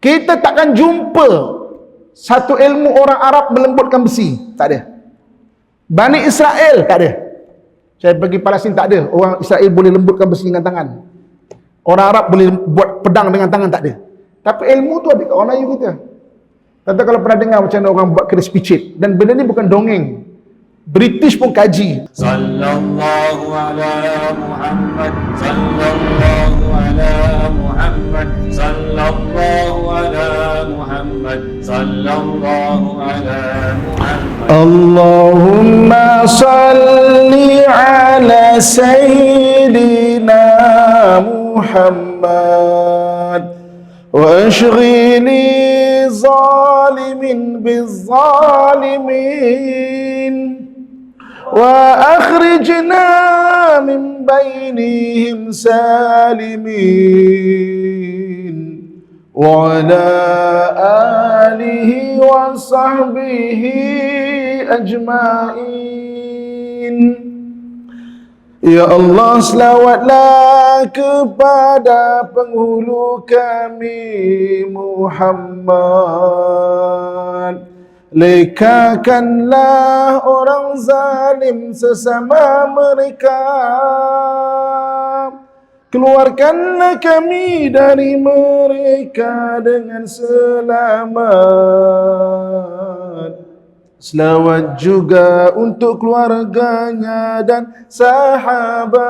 Kita takkan jumpa satu ilmu orang Arab melembutkan besi. Tak ada. Bani Israel tak ada. Saya pergi Palestin tak ada. Orang Israel boleh lembutkan besi dengan tangan. Orang Arab boleh buat pedang dengan tangan, tak ada. Tapi ilmu tu ada kat orang Melayu kita. Tante kalau pernah dengar macam mana orang buat keris picit. Dan benda ni bukan dongeng. British pun kaji. Sallallahu ala Muhammad, sallallahu ala Muhammad, sallallahu ala Muhammad, sallallahu ala Muhammad. Allahumma salli ala sayyidina Muhammad wa ashghili zalimin bizzalimin وأخرجنا من بينهم سالمين وعلى آله وصحبه أجمعين. Ya Allah, selawatlah kepada penghulu kami Muhammad. Lekakanlah orang zalim sesama mereka. Keluarkanlah kami dari mereka dengan selamat. Selawat juga untuk keluarganya dan sahabat.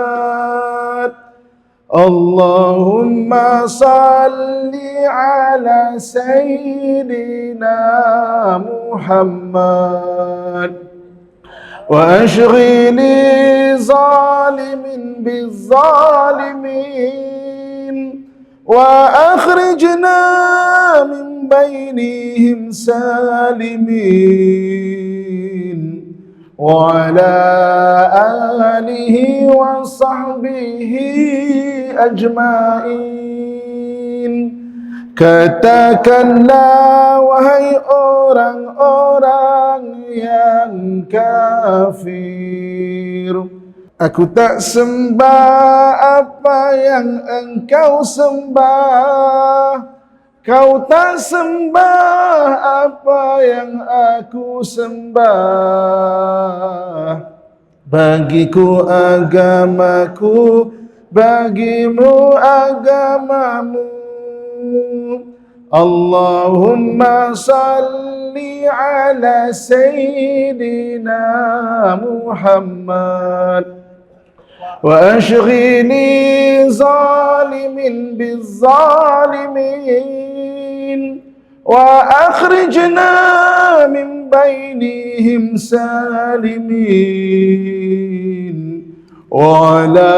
Allahumma salli ala sayyidina Muhammad wa ashghili zalimin bizzalimin wa akhrijna min bainihim salimin wa ala alihi wa sahbihi ajma'in. Katakanlah wahai orang-orang yang kafir, aku tak sembah apa yang engkau sembah, kau tak sembah apa yang aku sembah. Bagiku agamaku, bagimu agamamu. Allahumma salli ala sayyidina Muhammad wa ashghili zalimin bizzalimin wa akhrijna min bainihim salimin wa ala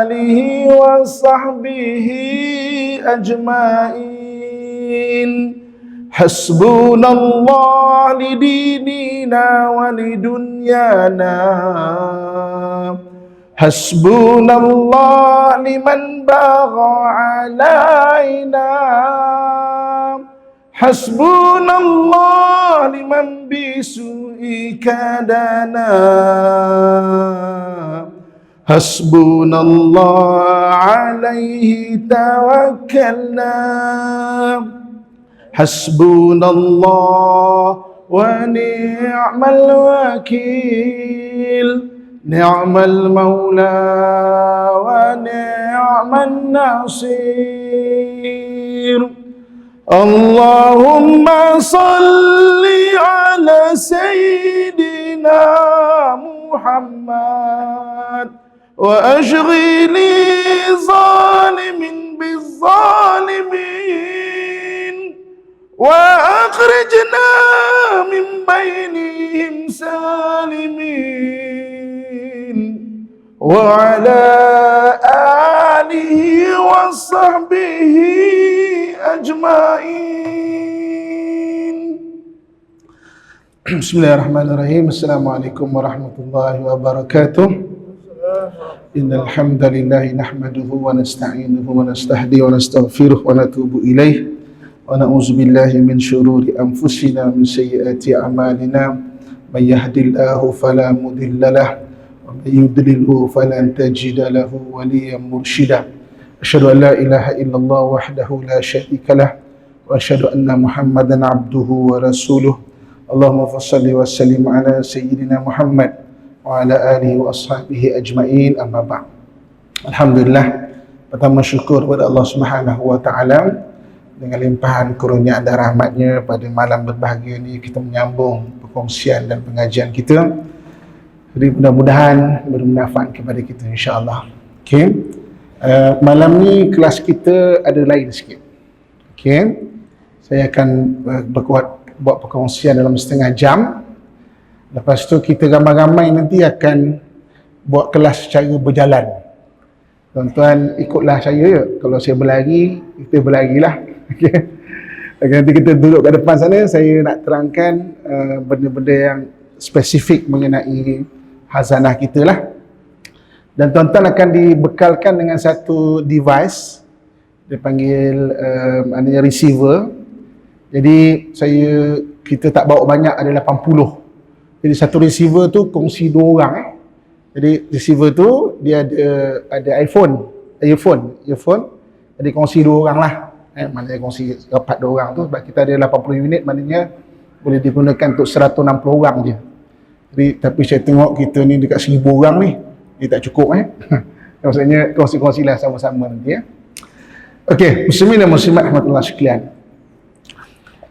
alihi wa sahbihi ajma'in. Hasbunallah lidinina wa lidunyana, hasbunallah liman bagha alaina, hasbunallah liman bisu'i kadana, hasbunallah alaihi tawakkalna, hasbunallah wa ni'mal wakil, ni'mal maula wa ni'man nasir. Allahumma salli ala sayyidina Muhammad wa ashghili zalimin bizzalimin wa akhrijna min bainihim salimin wa ala alihi wa sahbihi ajma'in. Bismillahirrahmanirrahim. Assalamualaikum warahmatullahi wabarakatuh. Innal hamdalillah nahmaduhu wa nasta'inuhu wa nastahdi wa nastaghfiruh wa natubu ilaih wa na'udzu billahi min shururi anfusina min sayyiati a'malina may yahdihillahu fala mudilla lahu wa may yudlilhu falan tajida lahu waliyan mursyida. Asyhadu an la ilaha illallah wahdahu la syarika lah wa asyhadu anna Muhammadan abduhu wa rasuluh. Allahumma fassalli wa sallim ala sayyidina Muhammad wa ala alihi wa ashabihi ajma'in, amma ba'd. Alhamdulillah, pertama syukur kepada Allah Subhanahu wa taala dengan limpahan kurnia dan rahmatnya pada malam berbahagia ini kita menyambung perkongsian dan pengajian kita. Jadi mudah-mudahan bermanfaat kepada kita insya-Allah. Okey. Malam ni kelas kita ada lain sikit. Okey. Saya akan buat perkongsian dalam setengah jam. Lepas tu kita ramai-ramai nanti akan buat kelas secara berjalan. Tuan-tuan ikutlah saya ya. Kalau saya berlari, kita berlarilah. Okey. Nanti kita duduk kat depan sana, saya nak terangkan benda-benda yang spesifik mengenai hazanah kita lah. Dan tuan-tuan akan dibekalkan dengan satu device, dia panggil maknanya receiver. Jadi kita tak bawa banyak, ada 80. Jadi satu receiver tu kongsi 2 orang Jadi receiver tu dia ada earphone. Jadi kongsi 2 orang lah. Maknanya kongsi rapat 2 orang tu, sebab kita ada 80 unit, maknanya boleh digunakan untuk 160 orang je. Jadi tapi saya tengok kita ni dekat 1000 orang ni, dia tak cukup Maksudnya kongsi-kongsilah sama-sama nanti ya. Okey, muslimin dan muslimat rahmatullah sekalian.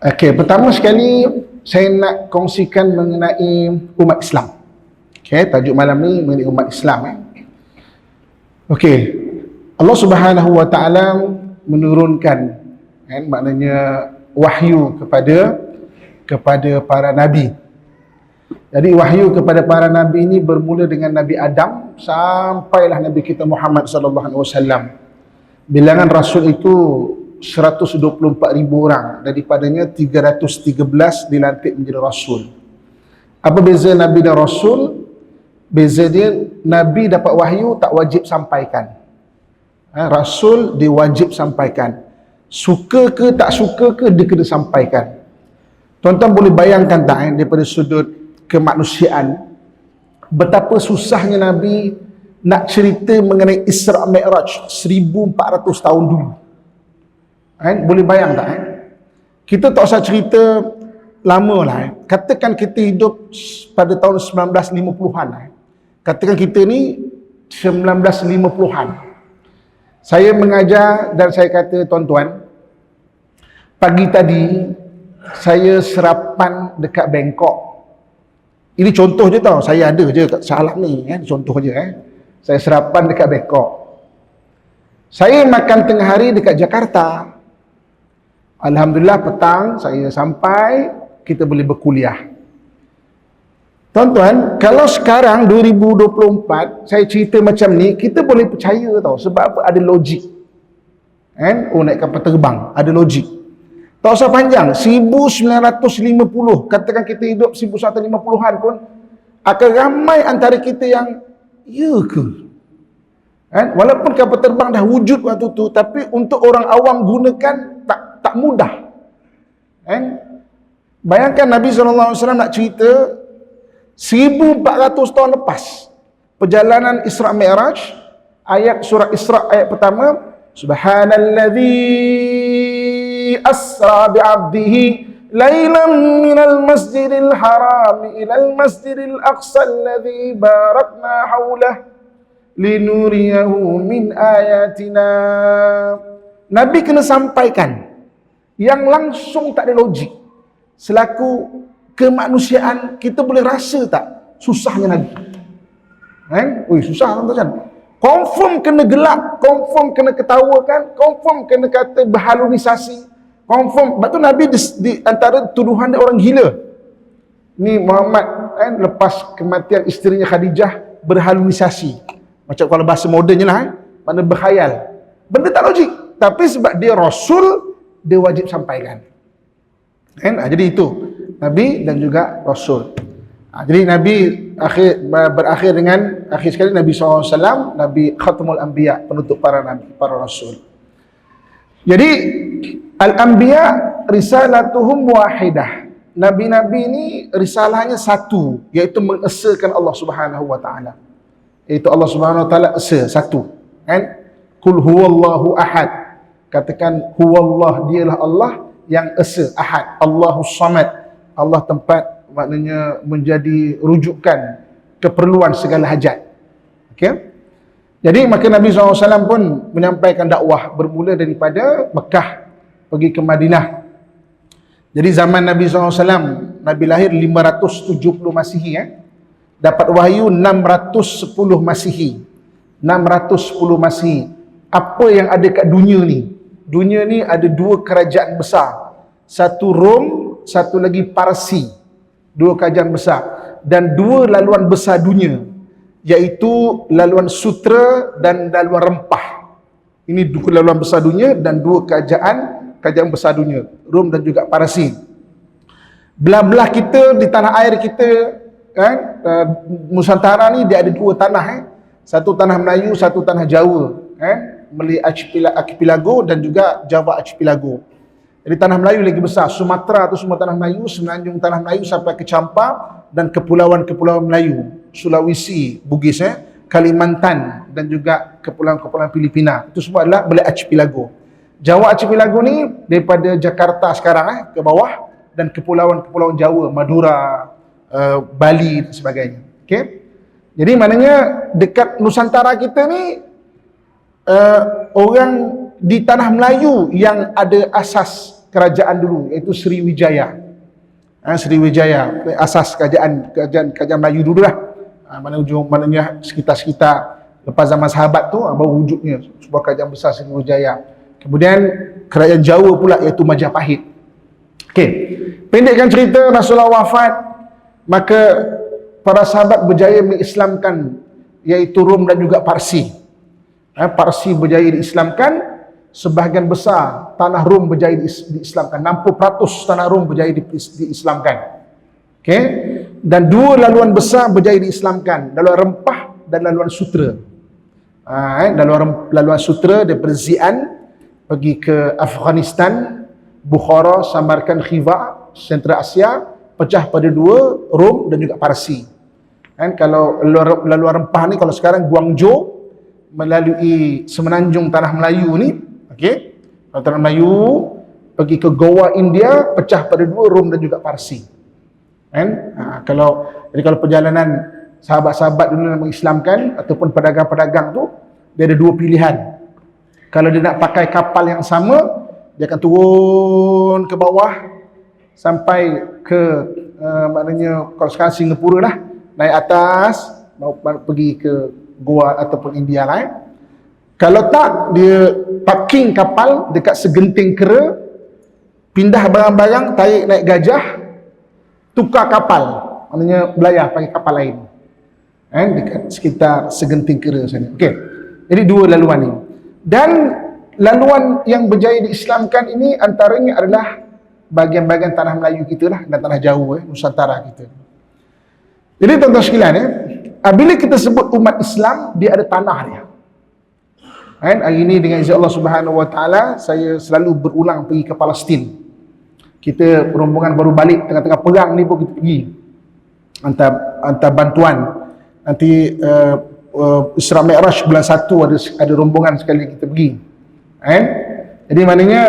Okey, pertama sekali saya nak kongsikan mengenai umat Islam. Okey, tajuk malam ni mengenai umat Islam Okey, Allah Subhanahu wa taala menurunkan maknanya wahyu kepada para nabi. Jadi wahyu kepada para nabi ini bermula dengan Nabi Adam sampailah Nabi kita Muhammad sallallahu alaihi wasallam. Bilangan rasul itu 124,000 orang, daripadanya 313 dilantik menjadi rasul. Apa beza nabi dan rasul? Beza dia, nabi dapat wahyu tak wajib sampaikan. Rasul dia wajib sampaikan. Suka ke tak suka ke dia kena sampaikan. Tuan-tuan boleh bayangkan tak daripada sudut kemanusiaan betapa susahnya Nabi nak cerita mengenai Isra Mi'raj 1400 tahun dulu. Boleh bayang tak Kita tak usah cerita lama lah Katakan kita hidup pada tahun 1950-an Katakan kita ni 1950-an. Saya mengajar dan saya kata, tuan-tuan, pagi tadi saya serapan dekat Bangkok. Ini contoh je tau, saya ada je kat Shah Alam ni contoh je Saya serapan dekat Bangkok. Saya makan tengah hari dekat Jakarta. Alhamdulillah petang saya sampai, kita boleh berkuliah. Tuan-tuan, kalau sekarang 2024 saya cerita macam ni, kita boleh percaya tau. Sebab apa? Ada logik. Naik kapal terbang, ada logik. Tak usah panjang, 1950, katakan kita hidup 1950-an pun, akan ramai antara kita yang, ya ke? Walaupun kapal terbang dah wujud waktu tu, tapi untuk orang awam gunakan tak mudah. Bayangkan Nabi SAW nak cerita 1400 tahun lepas perjalanan Isra Mi'raj, ayat surah Isra ayat pertama, Subhanalladzi asra bi'abdihi laylan minal masjidil haram ilal masjidil aqsa alladzi barakna hawlah linuriyahu min ayatina. Nabi kena sampaikan yang langsung tak ada logik. Selaku kemanusiaan, kita boleh rasa tak susahnya Nabi? Susah tuan-tuan. Confirm kena gelak, confirm kena ketawakan, confirm kena kata berhalusinasi, confirm. Sebab tu Nabi di antara tuduhan dia orang gila. Ni Muhammad lepas kematian isterinya Khadijah berhalusinasi. Macam kalau bahasa modennya lah, mana berkhayal. Benda tak logik. Tapi sebab dia Rasul, dia wajib sampaikan. Jadi itu Nabi dan juga Rasul. Jadi Nabi berakhir dengan akhir sekali Nabi SAW, Nabi Khatamul Anbiya, penutup para Nabi, para Rasul. Jadi Al-Anbiya risalatuhum wahidah. Nabi-Nabi ini risalahnya satu, iaitu mengesakan Allah Subhanahu Wa Taala. Iaitu Allah Subhanahu Wa Taala esa satu. Qul huwallahu ahad. Katakan huwallah, dialah Allah yang esa, ahad. Allahus samad. Allah tempat maknanya menjadi rujukan keperluan segala hajat. Okey. Jadi maka Nabi SAW pun menyampaikan dakwah bermula daripada Mekah pergi ke Madinah. Jadi zaman Nabi SAW, Nabi lahir 570 Masihi, dapat wahyu 610 Masihi. 610 Masihi. Apa yang ada kat dunia ni? Dunia ni ada dua kerajaan besar. Satu Rom, satu lagi Parsi. Dua kerajaan besar. Dan dua laluan besar dunia, iaitu laluan sutera dan laluan rempah. Ini dua laluan besar dunia dan dua kerajaan besar dunia, Rom dan juga Parsi. Belah-belah kita di tanah air kita kan, Nusantara ni dia ada dua tanah, satu tanah Melayu, satu tanah Jawa, Malay Archipelago dan juga Java Archipelago. Jadi tanah Melayu lagi besar, Sumatera tu semua tanah Melayu, semenanjung tanah Melayu sampai ke Champa dan kepulauan-kepulauan Melayu, Sulawesi, Bugis, Kalimantan dan juga kepulauan-kepulauan Filipina. Itu semua adalah Malay Archipelago. Jawa Archipelago ni daripada Jakarta sekarang ke bawah dan kepulauan-kepulauan Jawa, Madura, Bali dan sebagainya. Okey. Jadi maknanya dekat Nusantara kita ni orang di tanah Melayu yang ada asas kerajaan dulu, iaitu Sriwijaya. Sriwijaya asas kerajaan Melayu dulu lah. Maknanya sekitar lepas zaman sahabat tu baru wujudnya sebuah kerajaan besar Sriwijaya. Kemudian kerajaan Jawa pula iaitu Majapahit. Okey. Pendekkan cerita, Rasulullah wafat, maka para sahabat berjaya mengislamkan iaitu Rom dan juga Parsi. Parsi berjaya diislamkan, sebahagian besar tanah Rom berjaya diislamkan. 60% tanah Rom berjaya diislamkan. Okey. Dan dua laluan besar berjaya diislamkan, laluan rempah dan laluan sutera. Laluan sutera daripada Zi'an pergi ke Afghanistan, Bukhara, Samarkand, Khiva, Sentral Asia, pecah pada dua, Rom dan juga Parsi. Kalau laluan rempah ni, kalau sekarang Guangzhou melalui semenanjung tanah Melayu ni, okey, tanah Melayu pergi ke Goa, India, pecah pada dua, Rom dan juga Parsi. Kalau perjalanan sahabat-sahabat dulu nak mengislamkan ataupun pedagang-pedagang tu, dia ada dua pilihan. Kalau dia nak pakai kapal yang sama, dia akan turun ke bawah sampai ke maknanya kalau sekarang Singapura lah, naik atas mau pergi ke Goa ataupun India lain. Kalau tak, dia parking kapal dekat segenting kera, pindah barang-barang, tarik naik gajah, tukar kapal, maknanya belayar pakai kapal lain, dekat sekitar segenting kera sana. Okey. Jadi dua laluan ni. Dan laluan yang berjaya diislamkan ini antaranya adalah bahagian-bahagian tanah Melayu kita lah dan tanah Jawa, Nusantara kita. Jadi tuan-tuan sekalian, bila kita sebut umat Islam, dia ada tanah dia. Hari ini dengan izin Allah Subhanahu Wa Taala, saya selalu berulang pergi ke Palestin. Kita rombongan baru balik, tengah-tengah perang ni pun kita pergi hantar bantuan. Nanti Isra Mi'raj bulan 1 ada rombongan sekali kita pergi. Jadi maknanya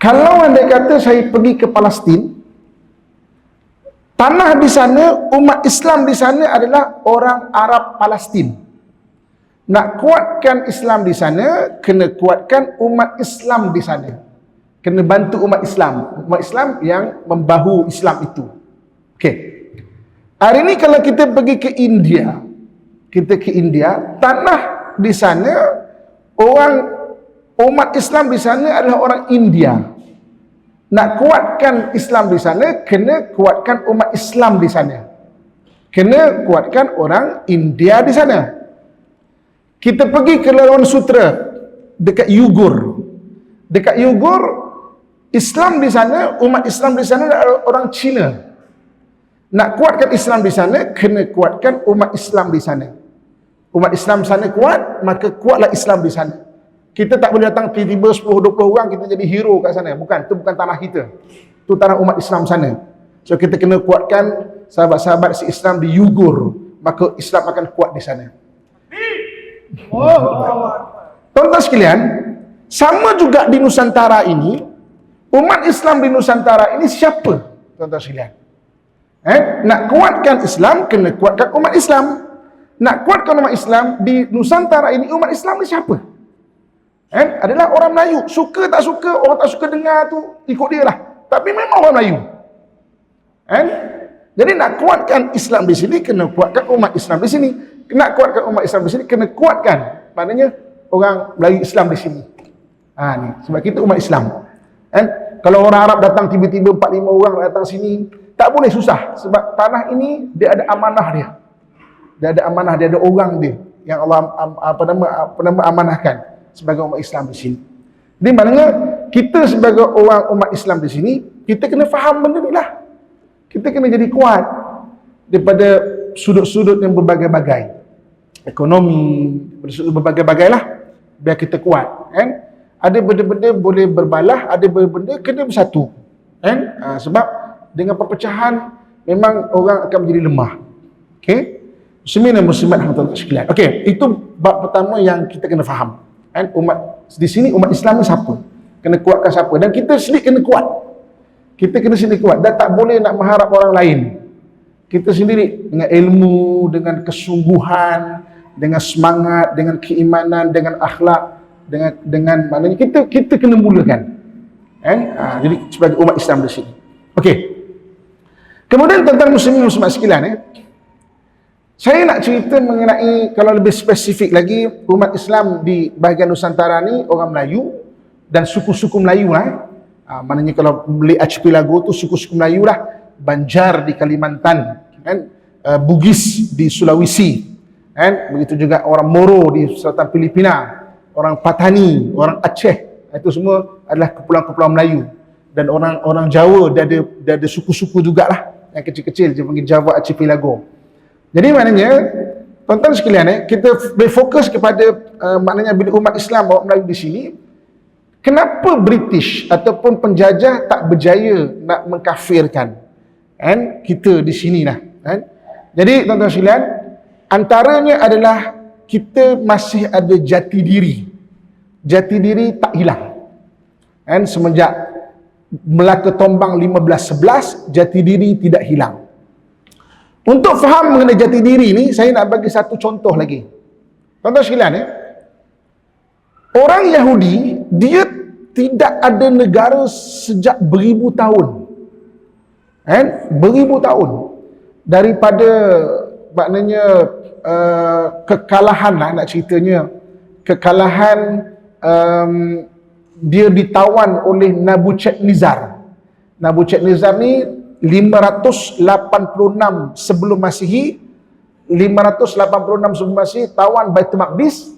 kalau anda kata saya pergi ke Palestin, tanah di sana, umat Islam di sana adalah orang Arab Palestin. Nak kuatkan Islam di sana, kena kuatkan umat Islam di sana. Kena bantu umat Islam. Umat Islam yang membahu Islam itu. Okey. Hari ini kalau kita pergi ke India, tanah di sana, umat Islam di sana adalah orang India. Nak kuatkan Islam di sana, kena kuatkan umat Islam di sana. Kena kuatkan orang India di sana. Kita pergi ke laluan sutera dekat Uyghur. Dekat Uyghur, Islam di sana, umat Islam di sana adalah orang Cina. Nak kuatkan Islam di sana, kena kuatkan umat Islam di sana. Umat Islam sana kuat, maka kuatlah Islam di sana. Kita tak boleh datang tiba-tiba 10-20 orang kita jadi hero kat sana. Bukan, itu bukan tanah kita. Itu tanah umat Islam sana. So kita kena kuatkan sahabat-sahabat si Islam di Uyghur, maka Islam akan kuat di sana. Tuan-tuan sekalian, sama juga di Nusantara ini, umat Islam di Nusantara ini siapa? Tuan-tuan sekalian. Nak kuatkan Islam, kena kuatkan umat Islam. Nak kuatkan umat Islam di Nusantara ini, umat Islam ni siapa? Adalah orang Melayu. Suka tak suka, orang tak suka dengar tu, ikut dia lah. Tapi memang orang Melayu. Jadi nak kuatkan Islam di sini, kena kuatkan umat Islam di sini. Nak kuatkan umat Islam di sini, kena kuatkan, maknanya orang Melayu Islam di sini. Ni, sebab kita umat Islam. Kalau orang Arab datang tiba-tiba 4-5 orang datang sini, tak boleh, susah. Sebab tanah ini dia ada amanah dia. Dia ada amanah, dia ada orang dia yang Allah amanahkan sebagai umat Islam di sini. Jadi maknanya kita sebagai orang umat Islam di sini, kita kena faham benda ni lah. Kita kena jadi kuat daripada sudut-sudut yang berbagai-bagai. Ekonomi, sudut berbagai-bagai lah. Biar kita kuat. Ada benda-benda boleh berbalah, ada benda-benda kena bersatu. Sebab dengan perpecahan, memang orang akan menjadi lemah. Okay? Muslimin dan muslimat rahmatullahi sekalian. Okey, itu bab pertama yang kita kena faham. Umat di sini, umat Islam ni siapa? Kena kuatkan siapa? Dan kita sendiri kena kuat. Kita kena sendiri kuat dan tak boleh nak mengharap orang lain. Kita sendiri dengan ilmu, dengan kesungguhan, dengan semangat, dengan keimanan, dengan akhlak, dengan maknanya kita kena mulakan. Jadi sebagai umat Islam di sini. Okey. Kemudian tentang muslimin muslimat sekalian, saya nak cerita mengenai, kalau lebih spesifik lagi, umat Islam di bahagian Nusantara ni orang Melayu dan suku-suku Melayu lah. Maknanya kalau beli archipelago tu suku-suku Melayu lah. Banjar di Kalimantan, Bugis di Sulawesi, begitu juga orang Moro di selatan Filipina, orang Patani, orang Aceh, itu semua adalah kepulauan-kepulauan Melayu. Dan orang Jawa dia ada suku-suku jugalah yang kecil-kecil, dia panggil Java Archipelago. Jadi maknanya tuan-tuan sekalian, kita berfokus kepada maknanya bila umat Islam, orang Melayu di sini, kenapa British ataupun penjajah tak berjaya nak mengkafirkan kita di sini lah. Jadi tuan-tuan sekalian, antaranya adalah kita masih ada jati diri. Jati diri tak hilang. Semenjak Melaka Tombang 1511, jati diri tidak hilang. Untuk faham mengenai jati diri ni, saya nak bagi satu contoh lagi. Tuan-tuan sekalian, orang Yahudi, dia tidak ada negara sejak beribu tahun. Beribu tahun. Daripada maknanya kekalahan lah nak ceritanya. Kekalahan dia ditawan oleh Nabucodonosor. Nabucodonosor ni 586 sebelum Masihi, 586 sebelum Masihi tawan Baitul Maqdis.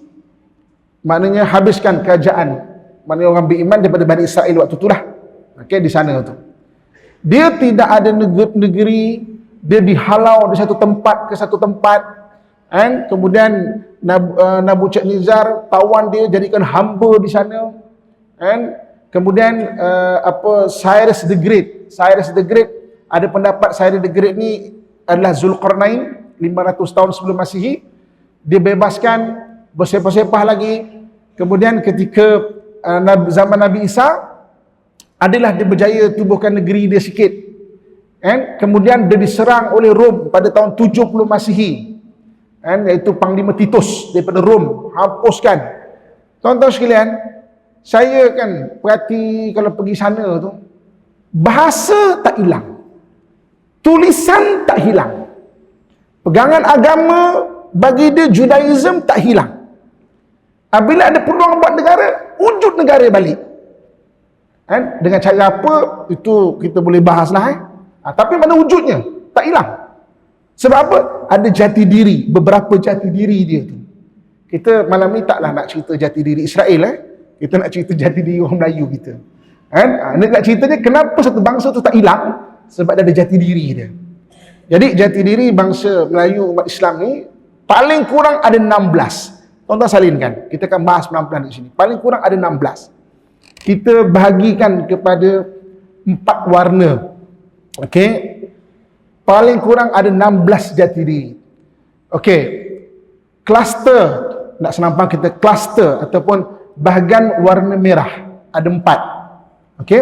Maknanya habiskan kerajaan, maknanya orang beriman daripada Bani Israel waktu itulah. Okey, di sana tu. Dia tidak ada negeri, dia dihalau dari satu tempat ke satu tempat. Kemudian Nabucodonosor tawan dia, jadikan hamba di sana. Kemudian Cyrus the Great. Cyrus the Great, ada pendapat Cyrus the Great ni adalah Zulkarnain 500 tahun sebelum Masihi. Dia bebaskan, bersepah-sepah lagi. Kemudian ketika zaman Nabi Isa, adalah dia berjaya tubuhkan negeri dia sikit. Kemudian dia diserang oleh Rom pada tahun 70 Masihi. Iaitu Panglima Titus daripada Rom, hapuskan. Tuan-tuan sekalian, saya kan perhati kalau pergi sana tu, bahasa tak hilang, tulisan tak hilang, pegangan agama bagi dia Judaism tak hilang. Bila ada peluang buat negara, wujud negara balik. Dengan cara apa, itu kita boleh bahas lah. Tapi mana wujudnya? Tak hilang. Sebab apa? Ada jati diri, beberapa jati diri dia tu. Kita malam ni taklah nak cerita jati diri Israel. Kita nak cerita jati diri orang Melayu kita. Nak ceritanya kenapa satu bangsa tu tak hilang? Sebab ada jati diri dia. Jadi jati diri bangsa Melayu umat Islam ni paling kurang ada 16. Tuan-tuan salinkan. Kita akan bahas pelan-pelan di sini. Paling kurang ada 16. Kita bahagikan kepada 4 warna. Okey. Paling kurang ada 16 jati diri. Okey. Kluster nak senampang kita kluster ataupun bahagian warna merah. Ada 4. Okey.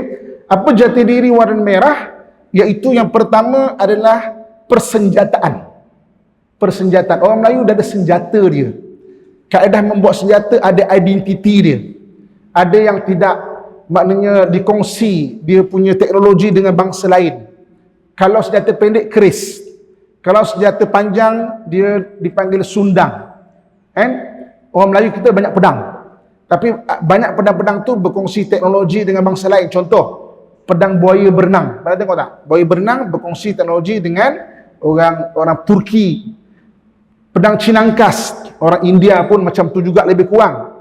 Apa jati diri warna merah? Iaitu yang pertama adalah persenjataan. Persenjataan. Orang Melayu dah ada senjata dia. Kaedah membuat senjata ada identiti dia. Ada yang tidak, maknanya dikongsi dia punya teknologi dengan bangsa lain. Kalau senjata pendek, keris. Kalau senjata panjang, dia dipanggil sundang. Orang Melayu kita banyak pedang. Tapi banyak pedang-pedang tu berkongsi teknologi dengan bangsa lain. Contoh, pedang buaya berenang. Pernah tengok tak? Buaya berenang berkongsi teknologi dengan orang Turki. Pedang cinangkas, orang India pun macam tu juga lebih kurang.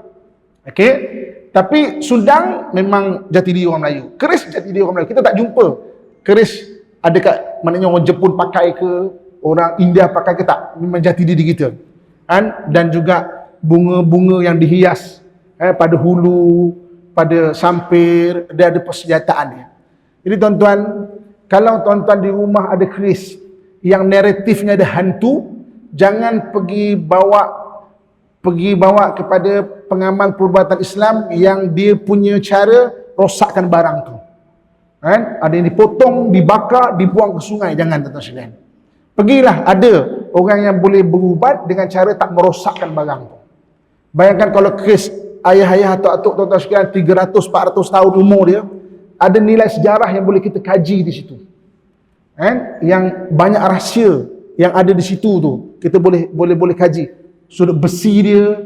Okey. Tapi sundang memang jati diri orang Melayu. Keris jati diri orang Melayu. Kita tak jumpa keris ada kat, maknanya orang Jepun pakai ke, orang India pakai ke, tak. Memang jati diri kita. Dan juga bunga-bunga yang dihias pada hulu, pada sampir, dia ada persenjataan dia. Jadi tuan-tuan, kalau tuan-tuan di rumah ada keris yang naratifnya ada hantu, jangan pergi bawa kepada pengamal perubatan Islam yang dia punya cara rosakkan barang tu. Ada yang dipotong, dibakar, dibuang ke sungai. Jangan, tuan-tuan sekalian. Pergilah, ada orang yang boleh berubat dengan cara tak merosakkan barang tu. Bayangkan kalau keris ayah-ayah atau atuk tuan-tuan sekalian 300-400 tahun umur dia, ada nilai sejarah yang boleh kita kaji di situ. Yang banyak rahsia yang ada di situ tu, kita boleh kaji. Sudut besi dia,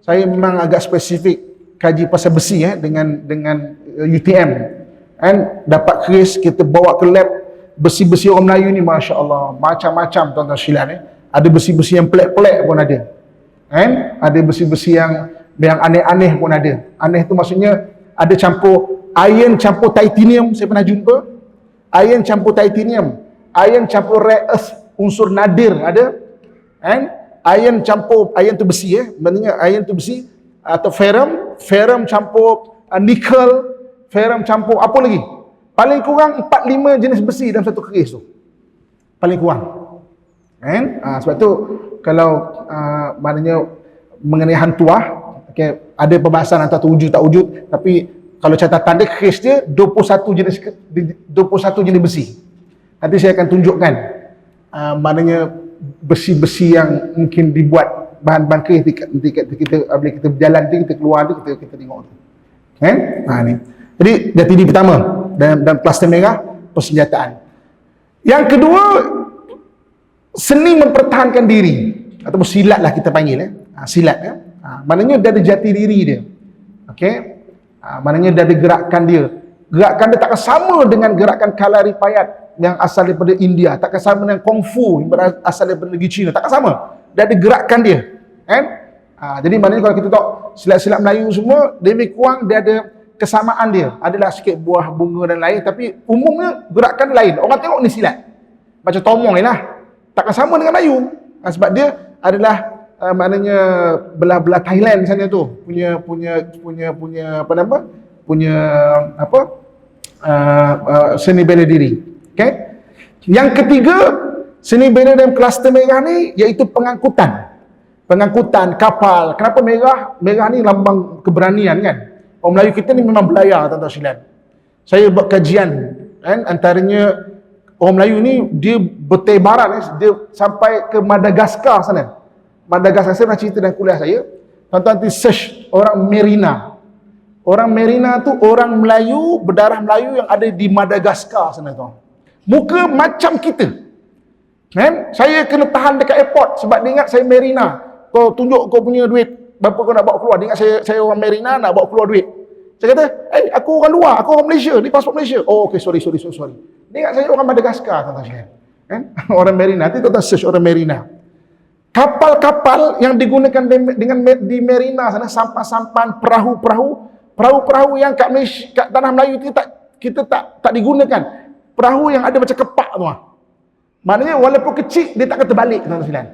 saya memang agak spesifik kaji pasal besi dengan UTM. Dapat keris, kita bawa ke lab. Besi-besi orang Melayu ni masya-Allah, macam-macam tuan-tuan sekalian. Ada besi-besi yang pelik-pelik pun ada. Ada besi-besi yang aneh-aneh pun ada. Aneh tu maksudnya ada campur iron campur titanium, saya pernah jumpa. Iron campur titanium, iron campur rare earth, unsur nadir ada. Iron campur, iron tu besi maknanya iron tu besi, atau ferrum campur nickel, ferrum campur apa lagi? Paling kurang 4-5 jenis besi dalam satu keris tu. Paling kurang. Sebab tu kalau maknanya mengenai hantuah, okay, ada perbahasan antara tu wujud tak wujud, tapi kalau catatan dia keris dia 21 jenis besi. Nanti saya akan tunjukkan maknanya besi-besi yang mungkin dibuat bahan-bahan keris. Nanti kita berjalan nanti kita keluar nanti kita tengok tu. Ni. Jadi jati diri pertama dan plaster merah, persenjataan. Yang kedua, seni mempertahankan diri ataupun silat lah kita panggil. Silat maknanya dia ada jati diri dia. Okey. Maknanya dia ada gerakan dia. Gerakan dia takkan sama dengan gerakan Kalaripayat yang asal daripada India, takkan sama dengan kungfu yang asal daripada negeri China, takkan sama. Dia ada gerakan dia. Jadi maknanya kalau kita tengok silat-silat Melayu semua, lebih kurang dia ada kesamaan dia. Adalah sikit buah bunga dan lain, tapi umumnya gerakan lain. Orang tengok ni silat macam tomong ni lah, takkan sama dengan Melayu. Sebab dia adalah maknanya belah-belah Thailand sana tu punya apa nama? Seni bela diri. Okay? Yang ketiga, seni bela dalam kluster merah ni iaitu pengangkutan kapal. Kenapa merah? Merah ni lambang keberanian kan. Orang Melayu kita ni memang belayar, tuan-tuan sekalian. Saya buat kajian antaranya orang Melayu ni dia bertebaran, dia sampai ke Madagaskar sana. Madagaskar, saya pernah cerita dalam kuliah saya. Tuan-tuan nanti search orang Merina. Orang Merina tu orang Melayu, berdarah Melayu yang ada di Madagaskar sana tuan. Muka macam kita. Saya kena tahan dekat airport sebab dia ingat saya Merina. Kau tunjuk kau punya duit, berapa kau nak bawa keluar. Dia ingat saya orang Merina, nak bawa keluar duit. Saya kata, aku orang luar, aku orang Malaysia, ni pasport Malaysia. Oh, okay, sorry. Dia ingat saya orang Madagaskar, tuan-tuan. Orang Merina, nanti tuan-tuan search orang Merina. Kapal-kapal yang digunakan di Merina sana, sampan-sampan, perahu-perahu yang kat Malaysia, kat tanah Melayu kita tak digunakan. Perahu yang ada macam kepak tu. Maknanya walaupun kecil, dia takkan terbalik, tuan-tuan sekalian.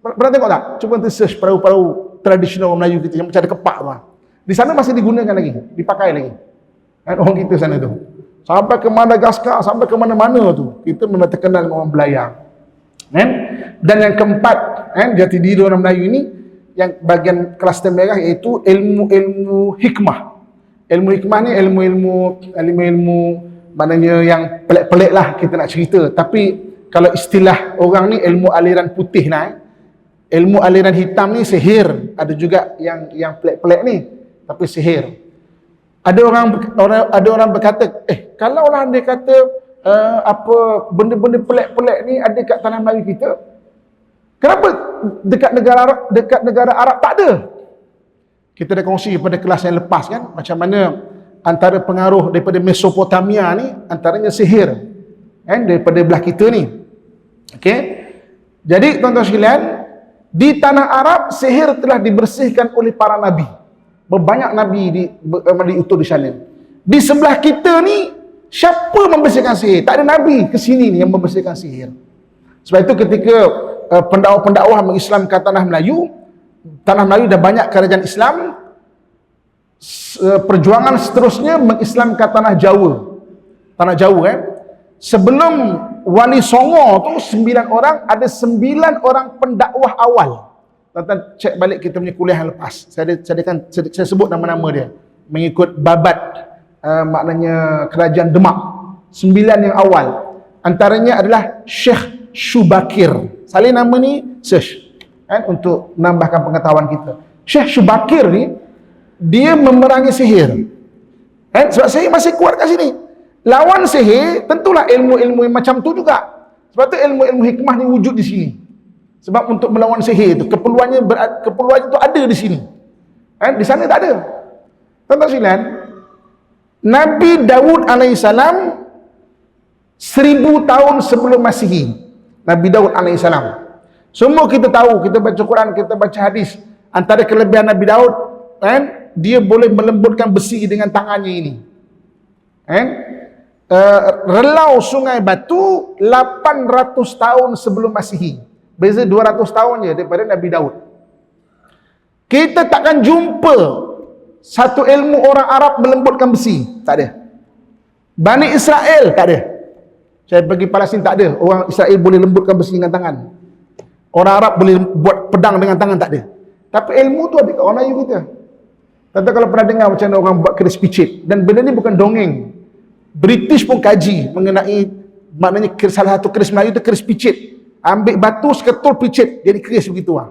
Pernah tengok tak? Cuba nanti search perahu-perahu tradisional orang Melayu kita yang macam ada kepak tu. Di sana masih digunakan lagi, dipakai lagi. Orang kita sana tu. Sampai ke Madagaskar, sampai ke mana-mana tu. Kita memang terkenal dengan orang belayar. Dan yang keempat, jati diri orang Melayu ini yang bagian kluster merah iaitu ilmu-ilmu hikmah. Ilmu hikmah ni ilmu maknanya yang pelik-pelik lah kita nak cerita. Tapi kalau istilah orang ni ilmu aliran putih lah. Ilmu aliran hitam ni sihir. Ada juga yang pelik-pelik ni, tapi sihir. Ada orang berkata, kalaulah dia kata apa benda-benda pelik-pelik ni ada kat tanah Melayu kita, kenapa dekat negara Arab tak ada? Kita dah kongsi pada kelas yang lepas kan, macam mana antara pengaruh daripada Mesopotamia ni antaranya sihir kan, daripada belah kita ni. Okey. Jadi tuan-tuan sekalian, di tanah Arab sihir telah dibersihkan oleh para nabi. Berbanyak nabi diutus di sana. Di sebelah kita ni siapa membersihkan sihir? Tak ada nabi ke sini ni yang membersihkan sihir. Sebab itu ketika pendakwah mengislamkan tanah Melayu dah banyak kerajaan Islam, perjuangan seterusnya mengislamkan tanah Jawa sebelum Wali Songo tu 9 orang, ada 9 orang pendakwah awal. Tuan-tuan cek balik kita punya kuliah yang lepas, saya sebut nama-nama dia mengikut babat maknanya kerajaan Demak. 9 yang awal antaranya adalah Syekh Shubakir. Salin nama ni search kan, untuk menambahkan pengetahuan kita. Syekh Shubakir ni dia memerangi sihir kan, sebab sihir masih kuat kat sini. Lawan sihir tentulah ilmu-ilmu yang macam tu juga. Sebab tu ilmu-ilmu hikmah ni wujud di sini. Sebab untuk melawan sihir tu keperluannya tu ada di sini kan, di sana tak ada. Tuan-tuan sekalian, Nabi Daud alaihissalam 1000 tahun sebelum Masihi. Nabi Daud alaihissalam. Semua kita tahu, kita baca Quran, kita baca hadis. Antara kelebihan Nabi Daud kan, dia boleh melembutkan besi dengan tangannya ini. Kan? Relau sungai batu 800 tahun sebelum Masihi. Beza 200 tahun je daripada Nabi Daud. Kita takkan jumpa satu ilmu orang Arab melembutkan besi. Tak ada. Bani Israel tak ada. Saya pergi Palestin tak ada. Orang Israel boleh lembutkan besi dengan tangan. Orang Arab boleh buat pedang dengan tangan, tak ada. Tapi ilmu tu ada kat orang Melayu kita. Tuan-tuan kalau pernah dengar macam mana orang buat keris picit. Dan benda ni bukan dongeng. British pun kaji mengenai, maknanya salah satu keris Melayu tu keris picit. Ambil batu, seketul picit, jadi keris begitu lah.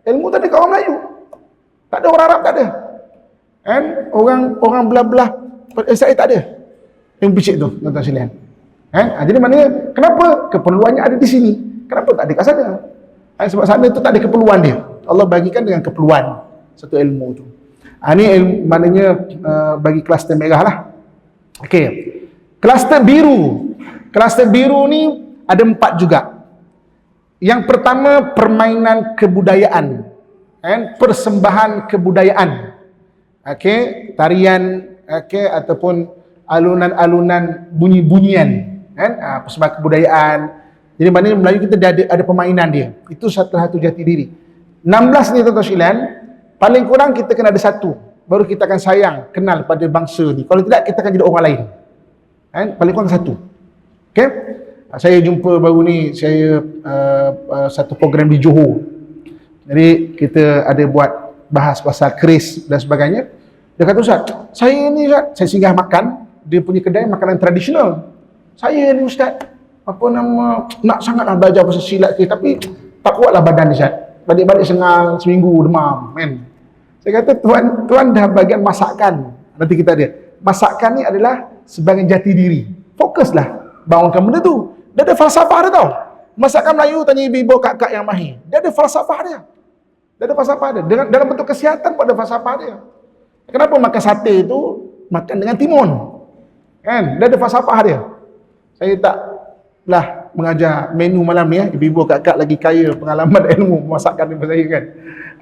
Ilmu tu ada kat orang Melayu. Tak ada orang Arab, tak ada. Orang belah-belah Israel tak ada ilmu picit tu, tuan-tuan sekalian. Jadi maknanya, kenapa? Keperluannya ada di sini. Kenapa tak ada kat sana? Sebab sana tu tak ada keperluan dia. Allah bagikan dengan keperluan satu ilmu tu. Ini ilmu, maknanya bagi kluster merah lah. Okey. Kluster biru. Kluster biru ni ada 4 juga. Yang pertama, permainan kebudayaan. Persembahan kebudayaan. Okey, tarian, okey, ataupun alunan-alunan bunyi-bunyian. Persembahan kebudayaan. Jadi maknanya Melayu kita ada permainan dia. Itu satu jati diri. 16 ni tuan-tuan sekalian, paling kurang kita kena ada satu. Baru kita akan sayang, kenal pada bangsa ni. Kalau tidak, kita akan jadi orang lain. Paling kurang satu. Okay? Saya jumpa baru ni, saya satu program di Johor. Jadi kita ada buat bahas pasal keris dan sebagainya. Dia kata, Ustaz, saya ni Ustaz, saya singgah makan, dia punya kedai makanan tradisional. Saya ni Ustaz, apa nama, nak sangatlah belajar pasal silat ke, tapi tak kuatlah badan ni Ustaz. Balik-balik sengal, seminggu demam, men. Saya kata, tuan dah bagian masakan. Nanti kita ada. Masakan ni adalah sebagai jati diri. Fokuslah bangunkan benda tu. Dia ada falsafah dia tau. Masakan Melayu, tanya ibu-ibu, kak-kak yang mahir. Dia ada falsafah dia. Dia ada falsafah dia. Dalam bentuk kesihatan pun ada falsafah dia. Kenapa makan sate tu makan dengan timun? Kan? Dia ada falsafah dia. Saya taklah mengajar menu malam ni ibu-ibu kak-kak lagi kaya pengalaman ilmu masakan daripada saya kan.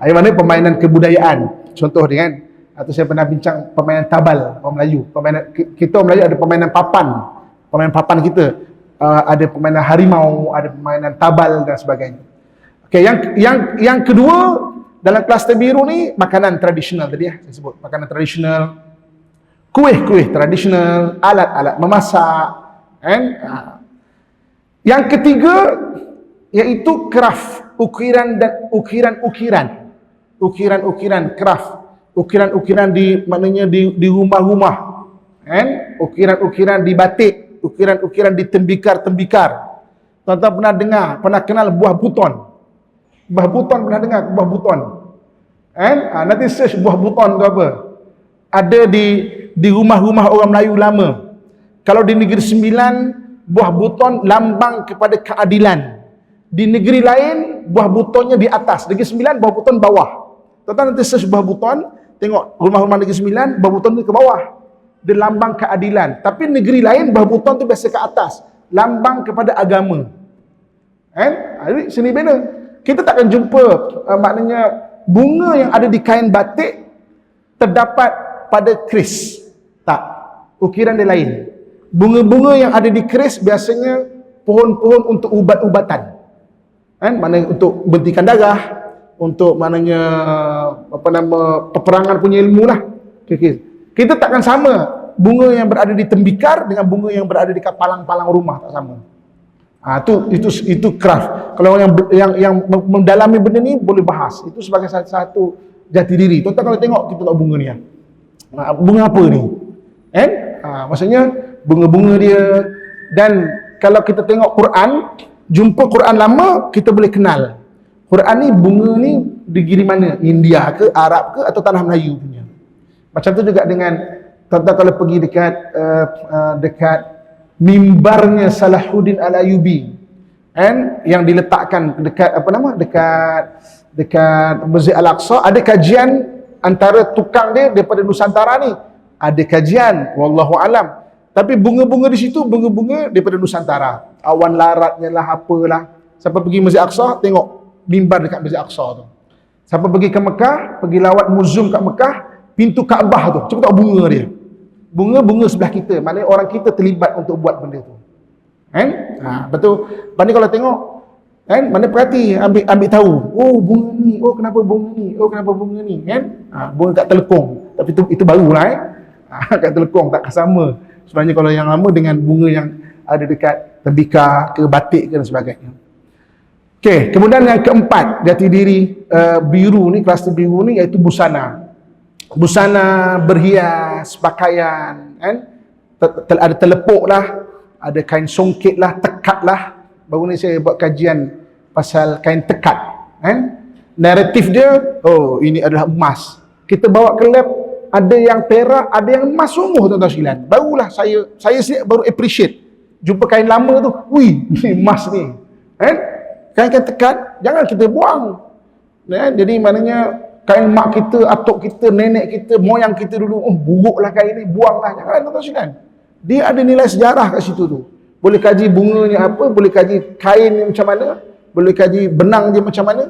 Yang mana permainan kebudayaan. Contoh dia kan. Atau saya pernah bincang permainan tabal orang Melayu. Kita orang Melayu ada permainan papan. Permainan papan kita. Ada permainan harimau, ada permainan tabal dan sebagainya. Okey, yang kedua dalam kluster biru ni makanan tradisional tadi saya sebut. Makanan tradisional. Kuih-kuih tradisional, alat-alat memasak, kan? Yang ketiga iaitu craft, ukiran dan ukiran craft, ukiran maknanya di rumah-rumah, kan? Ukiran di batik, ukiran di tembikar. Tuan-tuan pernah kenal buah buton? Buah buton pernah dengar buah buton? Kan? Nanti search buah buton tu apa? Ada di rumah-rumah orang Melayu lama. Kalau di Negeri Sembilan, buah buton lambang kepada keadilan. Di negeri lain, buah butonnya di atas. Negeri Sembilan, buah buton bawah. Tuan-tuan nanti search buah buton, tengok rumah-rumah Negeri Sembilan, buah buton itu ke bawah. Dia lambang keadilan. Tapi negeri lain, buah buton itu biasa ke atas. Lambang kepada agama. Kan? Jadi sini beda. Kita takkan jumpa maknanya bunga yang ada di kain batik terdapat pada keris. Tak. Ukiran dia lain. Bunga-bunga yang ada di keris biasanya pohon-pohon untuk ubat-ubatan. Kan? Maknanya untuk bentikan darah, untuk maknanya peperangan punya ilmu lah. Okay. Kita takkan sama bunga yang berada di tembikar dengan bunga yang berada di palang-palang rumah, tak sama. Itu craft. Kalau yang mendalami benda ni boleh bahas. Itu sebagai satu jati diri. Tuan-tuan kalau tengok kita tengok bunga ni. Bunga apa ni? Kan? Maksudnya bunga-bunga dia. Dan kalau kita tengok Quran, jumpa Quran lama, kita boleh kenal Quran ni, bunga ni digiri mana? India ke, Arab ke, atau tanah Melayu punya. Macam tu juga dengan tuan-tuan kalau pergi dekat mimbarnya Salahuddin Al-Ayyubi, kan, yang diletakkan dekat dekat Masjid Al-Aqsa, ada kajian antara tukang dia daripada Nusantara ni, ada kajian wallahu alam. Tapi bunga-bunga di situ, bunga-bunga daripada Nusantara. Awan laratnya lah, apalah. Siapa pergi Masjid Aqsa, tengok mimbar dekat Masjid Aqsa tu. Siapa pergi ke Mekah, pergi lawat muzium kat Mekah, pintu Kaabah tu, cuba tengok bunga dia. Bunga-bunga sebelah kita. Maknanya orang kita terlibat untuk buat benda tu. Kan? Betul. Maknanya kalau tengok, kan, mana perhati, ambil tahu. Oh, bunga ni. Oh, kenapa bunga ni? Oh, kenapa bunga ni? Kan? Bunga kat telekong. Tapi itu barulah. Kat telekong tak sama. Sebenarnya kalau yang lama dengan bunga yang ada dekat tembikar ke batik ke dan sebagainya. Okey, kemudian yang keempat, jati diri biru ni, kluster biru ni, iaitu busana. Busana, berhias, pakaian, kan? Ada telepuk lah, ada kain songket lah, tekat lah. Baru ni saya buat kajian pasal kain tekat, kan? Naratif dia, oh ini adalah emas. Kita bawa ke lab, ada yang perak, ada yang emas sungguh, tuan-tuan sekalian. Barulah saya baru appreciate. Jumpa kain lama tu, wih, ni emas ni. Kan? Kain-kain tekat, jangan kita buang. Kan? Jadi maknanya kain mak kita, atuk kita, nenek kita, moyang kita dulu, oh buruklah kain ni, buanglah. Jangan, tuan-tuan sekalian. Dia ada nilai sejarah kat situ tu. Boleh kaji bunganya apa, boleh kaji kain ni macam mana, boleh kaji benang dia macam mana,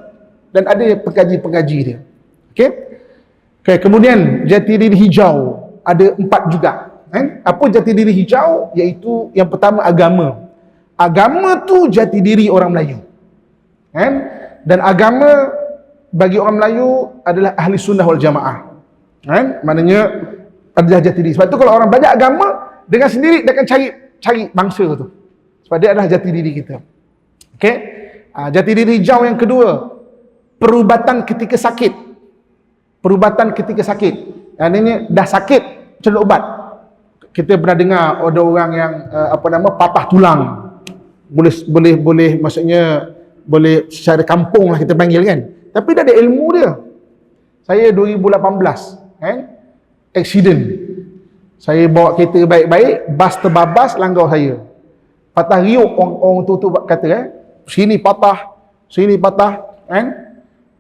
dan ada pengkaji-pengkaji dia. Okey? Okay, kemudian jati diri hijau ada 4 juga. Apa jati diri hijau? Iaitu yang pertama agama. Agama tu jati diri orang Melayu. Dan agama bagi orang Melayu adalah ahli sunnah wal jamaah. Maknanya adalah jati diri. Sebab tu kalau orang belajar agama, dengan sendiri dia akan cari bangsa tu. Sebab dia adalah jati diri kita. Okey? Jati diri hijau yang kedua, perubatan ketika sakit. Perubatan ketika sakit. Ini dah sakit, macam ubat. Kita pernah dengar ada orang yang patah tulang. Boleh maksudnya boleh secara kampung lah kita panggil kan. Tapi dah ada ilmu dia. Saya 2018 kan, accident. Saya bawa kereta baik-baik, bas terbabas langgar saya. Patah riuk, orang tu kata sini patah kan.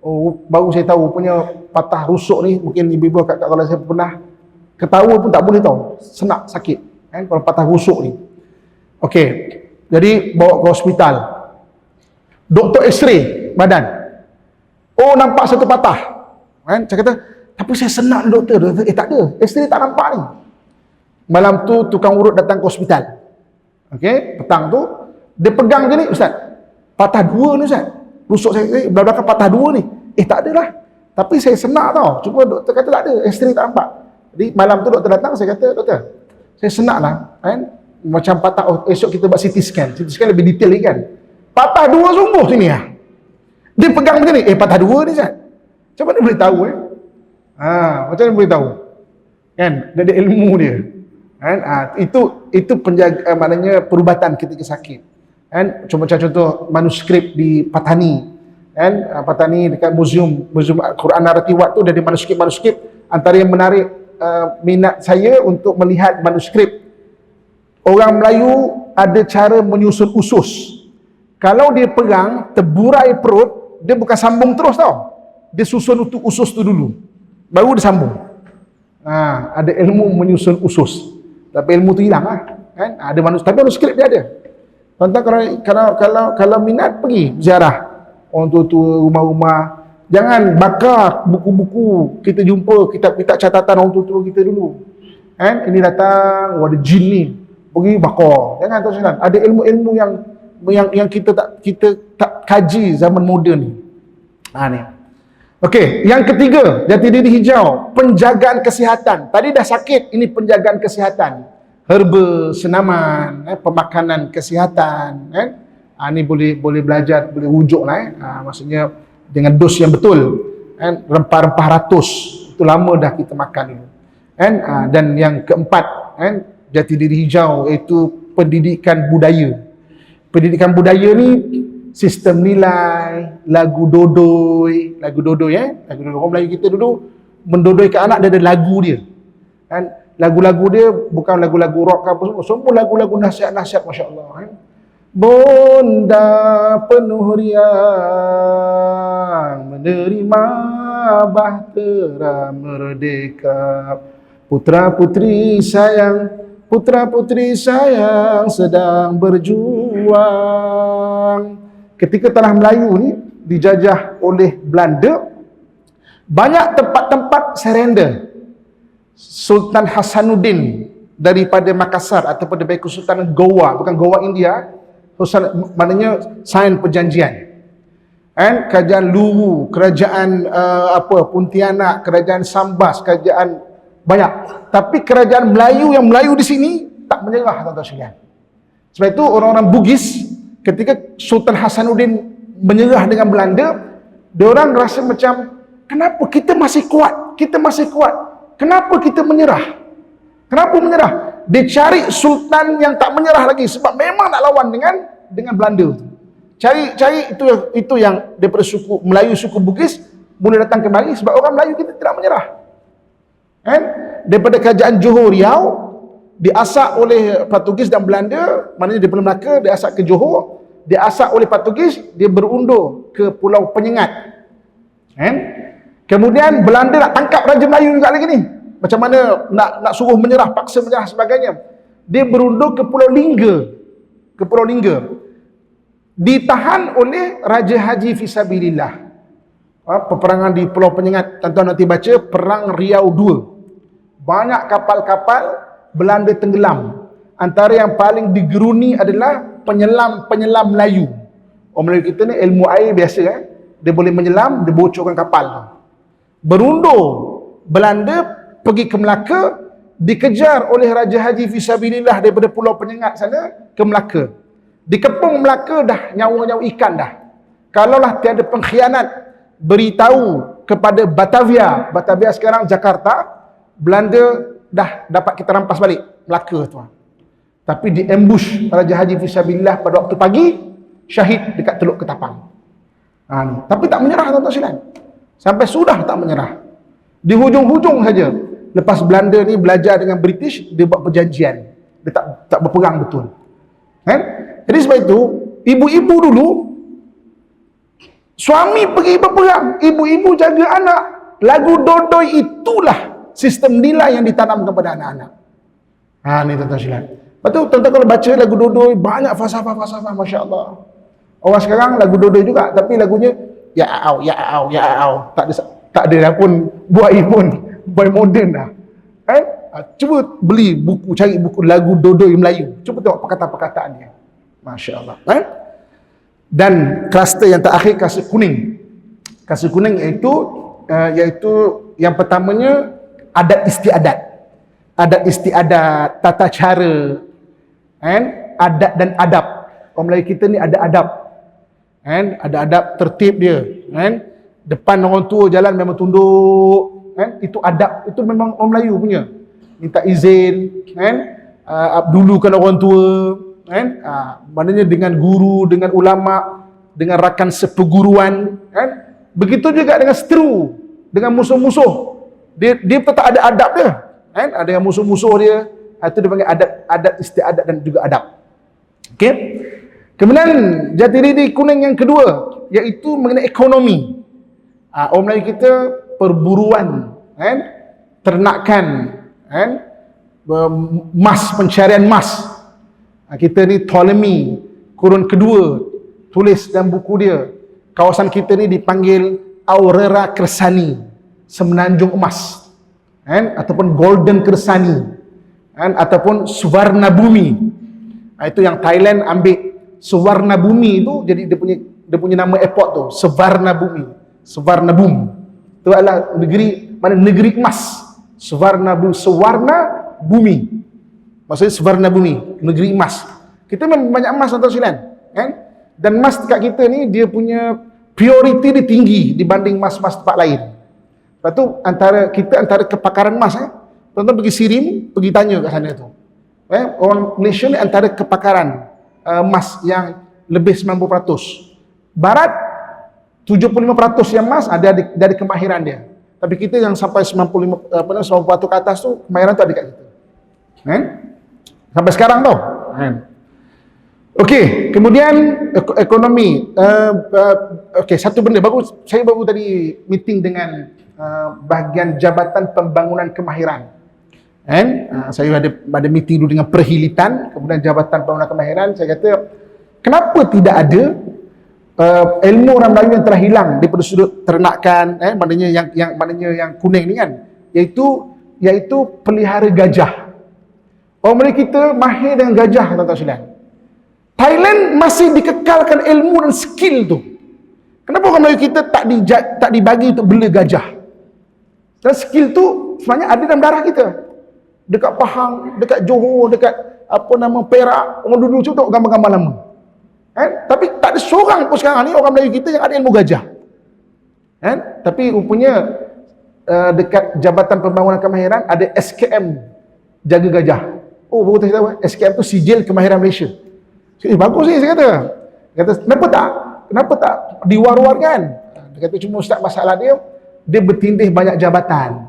Oh, baru saya tahu punya patah rusuk ni, mungkin ibu-ibu kakak kalau saya pernah ketawa pun tak boleh tahu, senak sakit kan kalau patah rusuk ni. Okey, jadi bawa ke hospital, doktor x-ray badan, oh nampak satu patah kan. Saya kata, tapi saya senak doktor, tak ada, x-ray tak nampak ni. Malam tu tukang urut datang ke hospital. Okey, petang tu dia pegang je ni, ustaz, patah 2 ni ustaz, rusuk saya belakang patah 2 ni. Tak ada lah, tapi saya senak tau. Cuma doktor kata tak ada, x-ray tak nampak. Jadi malam tu doktor datang, saya kata, doktor, saya senak lah kan, macam patah, esok kita buat CT scan. CT scan lebih detail lagi kan. Patah 2 sungguh sini lah. Dia pegang macam ni, patah dua ni Ustaz. Macam mana boleh tahu macam mana boleh tahu? Kan? Dia ada ilmu dia. Kan? Itu penjaga, maknanya perubatan ketika sakit. Kan? Contoh manuskrip di Patani. Kan? Patani dekat museum Quran Naratiwat tu, dari manuskrip antara yang menarik minat saya untuk melihat manuskrip. Orang Melayu ada cara menyusun usus. Kalau dia pegang, terburai perut, dia bukan sambung terus tau. Dia susun usus tu dulu, baru dia sambung. Ada ilmu menyusun usus. Tapi ilmu tu hilang kan? Ada tapi manuskrip dia ada. Tuan-tuan kalau minat, pergi ziarah orang tua-tua, rumah-rumah. Jangan bakar buku-buku. Kita jumpa kitab-kitab catatan orang tua-tua kita dulu. Kan? Ini datang, ada jin ni, pergi bakar. Jangan tuan-tuan. Ada ilmu-ilmu yang kita tak kaji zaman moden ni. Ni. Okey, yang ketiga, jati diri hijau, penjagaan kesihatan. Tadi dah sakit, ini penjagaan kesihatan. Herba, senaman, pemakanan kesihatan, kan? Ni boleh belajar, boleh rujuk lah. Maksudnya dengan dos yang betul, kan? Rempah-rempah ratus, itu lama dah kita makan dulu. Kan? Dan yang keempat, kan? Jati diri hijau, iaitu pendidikan budaya. Pendidikan budaya ni sistem nilai, lagu dodoi lagu dodoi orang Melayu kita dulu mendodoikan anak, dia ada lagu dia. Kan? Lagu-lagu dia bukan lagu-lagu rock apa semua lagu-lagu nasihat-nasihat, masya-Allah. Kan? Bonda penuh riang menerima bahtera merdeka, putra-putri sayang sedang berjuang. Ketika tanah Melayu ni dijajah oleh Belanda, banyak tempat-tempat surrender. Sultan Hasanuddin daripada Makassar ataupun daripada Kesultanan Goa, bukan Goa India, maknanya sign perjanjian. Kan? Kerajaan Luwu, kerajaan Pontianak, kerajaan Sambas, kerajaan banyak. Tapi kerajaan Melayu yang Melayu di sini tak menyerah, tuan-tuan sekalian. Sebab itu orang-orang Bugis, ketika Sultan Hasanuddin menyerah dengan Belanda, diorang rasa macam, kenapa kita masih kuat? Kenapa kita menyerah? Kenapa menyerah? Dia cari sultan yang tak menyerah lagi, sebab memang nak lawan dengan Belanda. Cari itu yang daripada suku Melayu, suku Bugis boleh datang kemari, sebab orang Melayu kita tidak menyerah. Kan? Daripada kerajaan Johor Riau diasak oleh Portugis dan Belanda, maknanya daripada Melaka diasak ke Johor, diasak oleh Portugis, dia berundur ke Pulau Penyengat. Kan? Kemudian Belanda nak tangkap Raja Melayu juga lagi ni. Macam mana nak suruh menyerah, paksa menyerah sebagainya. Dia berundur ke Pulau Lingga. Ditahan oleh Raja Haji Fisabilillah. Peperangan di Pulau Penyengat, tuan-tuan nanti baca Perang Riau II. Banyak kapal-kapal Belanda tenggelam. Antara yang paling digeruni adalah penyelam Melayu. Orang Melayu kita ni ilmu air biasa kan. Dia boleh menyelam, dia bocorkan kapal tu. Berundur Belanda pergi ke Melaka, dikejar oleh Raja Haji Fisabilillah daripada Pulau Penyengat sana ke Melaka. Dikepung Melaka dah nyawa-nyawa ikan dah. Kalaulah tiada pengkhianat beritahu kepada Batavia sekarang Jakarta, Belanda dah dapat kita rampas balik Melaka tuan. Tapi diambush Raja Haji Fisabilillah pada waktu pagi, syahid dekat Teluk Ketapang. Tapi tak menyerah tuan-tuan sekalian. Sampai sudah tak menyerah. Di hujung-hujung saja, lepas Belanda ni belajar dengan British, dia buat perjanjian. Dia tak berperang betul. Kan? Jadi sebab itu, ibu-ibu dulu, suami pergi berperang, ibu-ibu jaga anak. Lagu dodoi itulah sistem nilai yang ditanam kepada anak-anak. Ni tuan-tuan sekalian. Lepas tu tuan-tuan kalau baca lagu dodoi, banyak falsafah-falsafah, Masya Allah. Orang sekarang lagu dodoi juga, tapi lagunya ya au. Tak ada dah pun buai moden dah. Cuba beli buku, cari buku lagu dodoi Melayu. Cuba tengok perkataan-perkataan dia. Masya Allah. Dan kluster yang terakhir, kluster kuning. Kluster kuning iaitu yang pertamanya adat istiadat. Adat istiadat, tata cara, adat dan adab. Orang Melayu kita ni ada adab. kan? Ada adab tertib dia, kan? Depan orang tua jalan memang tunduk, kan? Itu adab, itu memang orang Melayu punya. Minta izin, kan? Dulukan orang tua, kan? Maknanya dengan guru, dengan ulama, dengan rakan seperguruan, kan? Begitu juga dengan seteru, dengan musuh-musuh. Dia tetap ada adab dia, kan? Ada yang musuh-musuh dia, itu dia panggil adat istiadat dan juga adab. Okey. Kemudian jati diri kuning yang kedua iaitu mengenai ekonomi. Orang Melayu kita perburuan, kan? Ternakan, kan? Emas, pencarian emas. Kita ni Ptolemy kurun kedua tulis dalam buku dia. Kawasan kita ni dipanggil Aurora Kersani, semenanjung emas, kan? Ataupun Golden Kersani, kan? Ataupun Suvarna Bumi. Itu yang Thailand ambil Suvarna Bumi itu jadi dia punya nama airport tu, Suvarna Bumi, Suvarna Bumi. Itu adalah negeri mana negeri emas. Suvarna Bumi. Maksudnya Suvarna Bumi, negeri emas. Kita memang banyak emas tuan-tuan sekalian, kan? Dan emas dekat kita ni dia punya priority dia tinggi dibanding emas-emas tempat lain. Lepas tu antara kepakaran emas, tuan-tuan pergi Sirim, pergi tanya kat sana tu. Orang Malaysia ni antara kepakaran emas yang lebih 90%. Barat 75% yang emas ada dari kemahiran dia. Tapi kita yang sampai 90% ke atas tu kemahiran tu ada kat kita. Kan? Sampai sekarang tau. Kan? Okey, kemudian ekonomi. Okey, satu benda saya baru tadi meeting dengan bahagian Jabatan Pembangunan Kemahiran. Kan? Saya ada meeting dulu dengan Perhilitan, kemudian Jabatan Pembangunan Kemahiran. Saya kata, kenapa tidak ada ilmu orang Melayu yang telah hilang daripada sudut ternakan, maknanya yang kuning ni kan, iaitu pelihara gajah. Orang Melayu kita mahir dengan gajah, tuan-tuan sekalian. Thailand masih dikekalkan ilmu dan skill tu. Kenapa orang Melayu kita tak dibagi untuk bela gajah? Dan skill tu sebenarnya ada dalam darah kita. Dekat Pahang, dekat Johor, dekat Perak, orang dulu tengok gambar-gambar lama. Tapi tak ada seorang pun sekarang ni orang Melayu kita yang ada ilmu gajah. Tapi rupanya dekat Jabatan Pembangunan Kemahiran ada SKM jaga gajah. Oh, baru saya tahu SKM tu Sijil Kemahiran Malaysia. Bagus ni saya kata. Kenapa tak diwar-warkan? Dia kata cuma ustaz masalah dia bertindih banyak jabatan.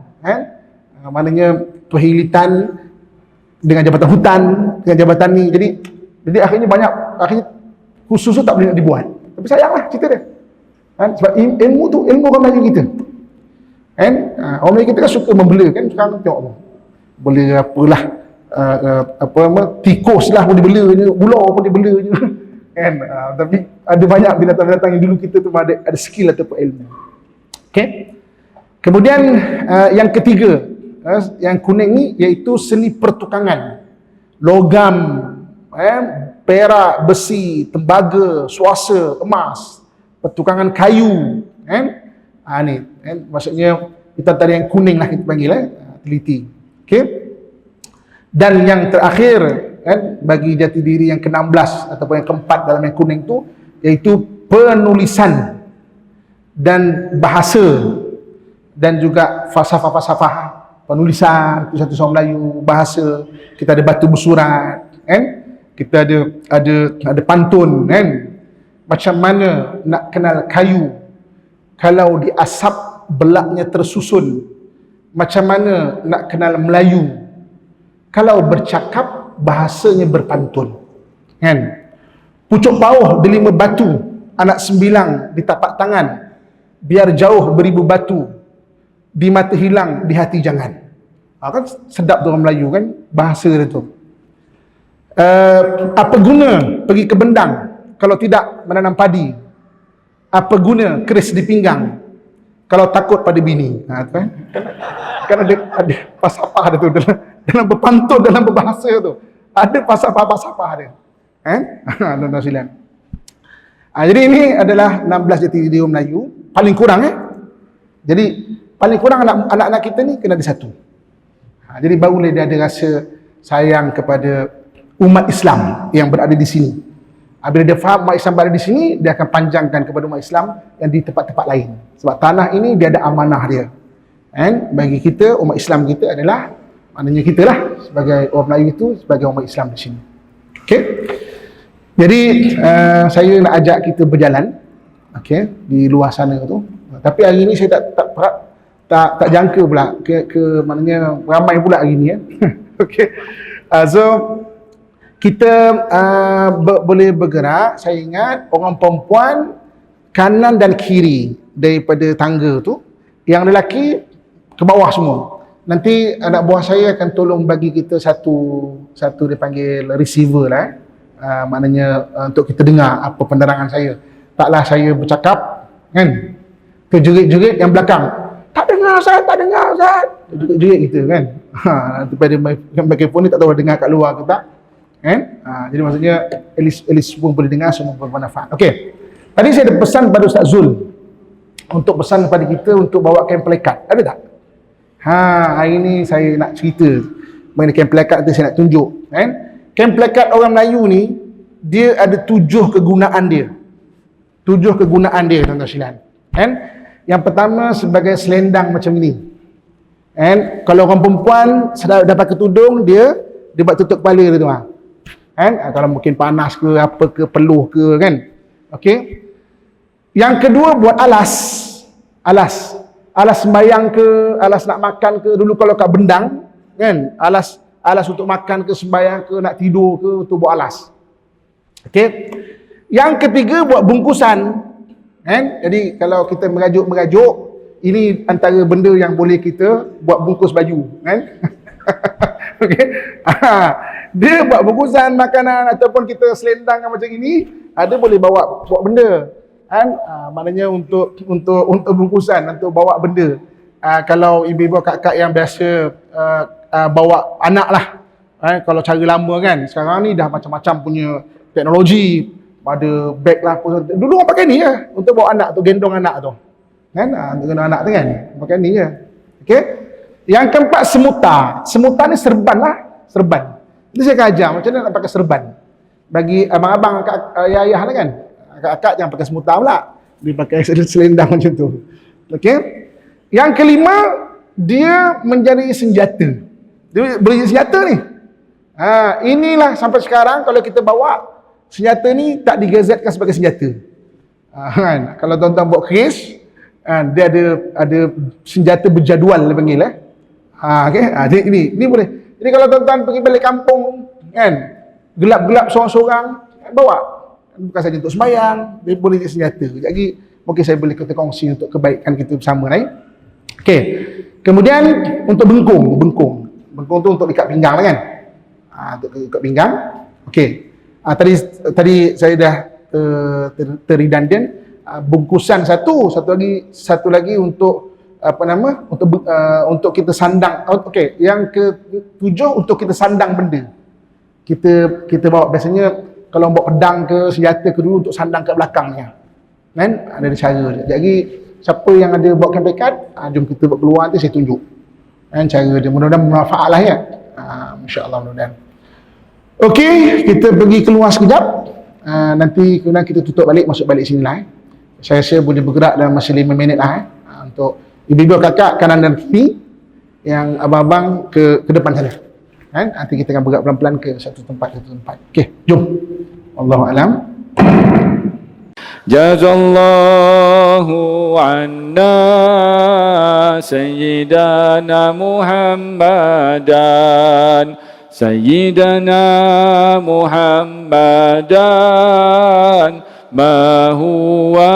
Maknanya Perhilitan dengan Jabatan Hutan, dengan jabatan ni. Jadi akhirnya khusus tu tak boleh nak dibuat. Tapi sayanglah cerita dia. Sebab ilmu tu ilmu orang Melayu kita. Orang Melayu kita kan suka membela kan, sekarang tengok apa. Bela apalah tikus lah pun dibela je, ular pun dibela je. Tapi ada banyak binatang-binatang yang dulu kita tu ada skill ataupun ilmu. Okey. Kemudian yang ketiga, yang kuning ni iaitu seni pertukangan. Logam, perak, besi, tembaga, suasa, emas, pertukangan kayu, ni, maksudnya kita tadi yang kuning lah kita panggil, teliti. Okey. Dan yang terakhir, bagi jati diri yang ke-16 ataupun yang keempat dalam yang kuning tu, iaitu penulisan dan bahasa dan juga falsafah-falsafah, penulisan, tulisan orang Melayu, bahasa. Kita ada batu bersurat, kita ada pantun, macam mana nak kenal kayu kalau diasap belaknya tersusun, macam mana nak kenal Melayu kalau bercakap bahasanya berpantun, pucuk pauh delima batu, anak sembilang di tapak tangan, biar jauh beribu batu, di mata hilang, di hati jangan. Kan sedap tu orang Melayu kan, bahasa dia tu. Apa guna pergi ke Bendang kalau tidak menanam padi? Apa guna keris di pinggang kalau takut pada bini? Kan ada falsafah dia tu dalam berpantun, dalam berbahasa tu. Ada falsafah dia. Tuan-tuan sekalian. Jadi ini adalah 16 jati diri orang Melayu paling kurang. Jadi paling kurang anak-anak kita ni kena ada satu. Jadi barulah dia ada rasa sayang kepada umat Islam yang berada di sini. Bila dia faham umat Islam berada di sini, dia akan panjangkan kepada umat Islam yang di tempat-tempat lain. Sebab tanah ini dia ada amanah dia. And bagi kita, umat Islam kita adalah, maknanya kita lah sebagai orang Melayu itu, sebagai umat Islam di sini. Okey. Jadi saya nak ajak kita berjalan, okey, di luar sana tu. Tapi hari ni saya tak jangka pula ke maknanya ramai pula hari ni ya. Okey. So kita boleh bergerak. Saya ingat orang perempuan kanan dan kiri daripada tangga tu, yang lelaki ke bawah semua. Nanti anak buah saya akan tolong bagi kita satu dia panggil receiver lah. Maknanya untuk kita dengar apa penerangan saya. Taklah saya bercakap kan, terjerit-jerit yang belakang, tak dengar Ustaz, tak dengar Ustaz, jerit-jerit gitu kan. Daripada mikrofon ni tak tahu dengar kat luar ke tak kan. Jadi maksudnya at least semua boleh dengar, semua bermanfaat. Okey, tadi saya ada pesan pada Ustaz Zul untuk pesan kepada kita untuk bawakan pelekat, ada tak? Hari ni saya nak cerita mengenai camp pelekat tu, saya nak tunjuk kan. Camp pelekat orang Melayu ni, dia ada 7 kegunaan dia. 7 kegunaan dia tuan-tuan sekalian. Kan? Yang pertama sebagai selendang macam ni. Kan? Kalau orang perempuan dah pakai tudung, dia buat tutup kepala dia tu. Kan? Kalau mungkin panas ke apa ke, peluh ke kan. Okey. Yang kedua buat alas. Alas sembayang ke, alas nak makan ke. Dulu kalau kat Bendang kan, alas untuk makan ke, sembayang ke, nak tidur ke, untuk buat alas. Okey. Yang ketiga buat bungkusan. Kan? Jadi kalau kita merajuk, ini antara benda yang boleh kita buat bungkus baju, kan? Okey. Dia buat bungkusan makanan ataupun kita selendang macam ini, ada boleh bawa benda. Kan? Maknanya untuk bungkusan, untuk bawa benda. Kalau ibu-ibu kakak yang biasa bawa anak lah. Kalau cara lama kan, sekarang ni dah macam-macam punya teknologi. Ada beg lah. Dulu orang pakai ni je untuk bawa anak tu, gendong anak tu. Kan? Untuk gendong anak tu kan, pakai ni je. Okey. Yang keempat semutar. Semutar ni serban lah. Serban. Ini saya akan ajar macam mana nak pakai serban. Bagi abang-abang, ayah-ayah lah kan. Akak-akak jangan pakai semutar pula. Dia pakai selendang macam tu. Okey. Yang kelima, dia menjadi senjata. Dia beri senjata ni. Inilah sampai sekarang kalau kita bawa senjata ni tak digazetkan sebagai senjata. Kan? Kalau tuan-tuan buat keris, dia ada senjata berjadual dia panggil okey. Jadi ini boleh. Jadi kalau tuan-tuan pergi balik kampung kan, gelap-gelap seorang-seorang, bawa. Bukan saja untuk sembahyang, dia boleh jadi senjata. Jadi mungkin saya boleh kita kongsi untuk kebaikan kita bersama ni. Okey. Kemudian untuk bengkung tu untuk ikat pinggang lah kan. Untuk ikat pinggang. Okey. Tadi saya dah terredundant. Bungkusan satu lagi untuk untuk kita sandang. Okey, yang ke-7 untuk kita sandang benda. Kita bawa biasanya kalau bawa pedang ke senjata ke dulu untuk sandang kat belakangnya. Kan? Ada cara dia. Jadi siapa yang ada bawa camp pelekat, jom kita buat keluar nanti saya tunjuk. Kan cara dia. Mudah-mudahan bermanfaat lah ya. Masya-Allah mudah-mudahan. Okey, kita pergi keluar sekejap. Nanti kemudian kita tutup balik, masuk balik sini lah. Saya rasa boleh bergerak dalam masa 5 minit lah. Untuk ibu-ibu kakak kanan dan kiri, yang abang-abang ke depan sana. Kan? Nanti kita akan bergerak pelan-pelan ke satu tempat. Okey, jom. Wallahu a'lam. Jazallahu anna sayyidana Muhammadan Muhammadan ma huwa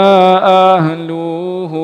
ahluhu